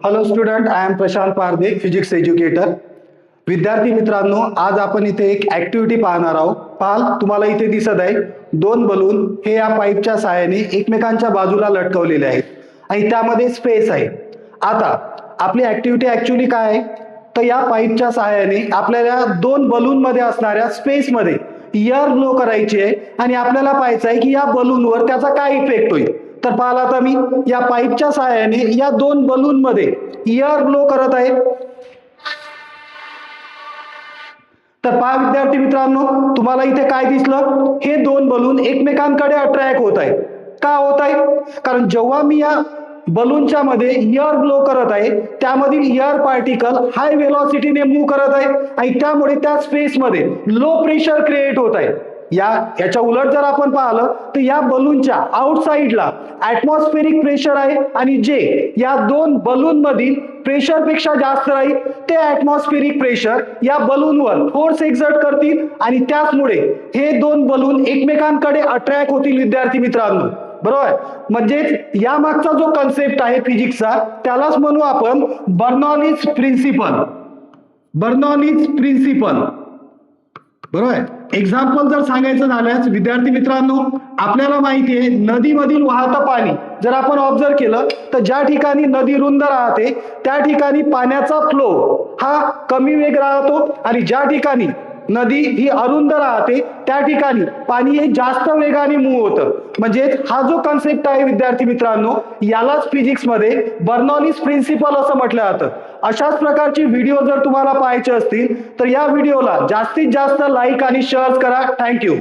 Hello student, I am Prashant Parde, physics educator. विद्यार्थी मित्रांनो, आज आपण इथे एक ऍक्टिव्हिटी पाहणार आहोत. पाल तुम्हाला इथे दिसत आहे दोन बलून हे या पाईपच्या सहाय्याने एकमेकांच्या बाजूला लटकवलेले आहेत आणि त्यामध्ये स्पेस आहे. आता आपली ऍक्टिव्हिटी ऍक्च्युली काय आहे, तर या पाईपच्या सहाय्याने आपल्याला दोन बलून मध्ये असणाऱ्या स्पेस मध्ये एअर ब्लो करायची आहे आणि आपल्याला पाहायचं आहे की या बलूनवर त्याचा काय इफेक्ट होईल. तर पाहिला आता मी या पाईपच्या सहाय्याने या दोन बलून मध्ये एअर ब्लो करत आहे. तर पहा विद्यार्थी मित्रांनो, तुम्हाला इथे काय दिसलं, हे दोन बलून एकमेकांकडे अट्रॅक्ट होत आहे. का होत आहे, कारण जेव्हा मी या बलूनच्या मध्ये एअर ब्लो करत आहे त्यामधील एअर पार्टिकल हाय वेलॉसिटीने मूव्ह करत आहे आणि त्यामुळे त्या स्पेस मध्ये लो प्रेशर क्रिएट होत आहे. याच्या उलट जर आपण पाहिलं तर या बलूनच्या आउटसाइडला ऍटमॉस्फेरिक प्रेशर आहे आणि जे या दोन बलून मधील प्रेशर पेक्षा जास्त राहील ते ऍटमॉस्फेरिक प्रेशर या बलूनवर फोर्स एक्झर्ट करतील आणि त्याचमुळे हे दोन बलून एकमेकांकडे अट्रॅक्ट होतील. विद्यार्थी मित्रांनो, बरोबर, म्हणजेच या मागचा जो कन्सेप्ट आहे फिजिक्सचा त्यालाच म्हणू आपण बर्नौलीज प्रिन्सिपल. बर्नौलीज प्रिन्सिपल, बरोबर. एक्झाम्पल जर सांगायचं झाल्यास विद्यार्थी मित्रांनो, आपल्याला माहिती आहे नदीमधील वाहतं पाणी जर आपण ऑब्झर्व केलं तर ज्या ठिकाणी नदी रुंद राहते त्या ठिकाणी पाण्याचा फ्लो हा कमी वेग राहतो आणि ज्या ठिकाणी नदी ही अरुंद राहते त्या ठिकाणी पाणी हे जास्त वेगाने मूव्ह होतं. म्हणजे हा जो कन्सेप्ट आहे विद्यार्थी मित्रांनो, यालाच फिजिक्स मध्ये बर्नौलीज प्रिन्सिपल असं म्हटलं जातं. अशाच प्रकारची व्हिडिओ जर तुम्हाला पाहायचे असतील तर या व्हिडिओला जास्तीत जास्त लाईक आणि शेअर करा. थँक्यू.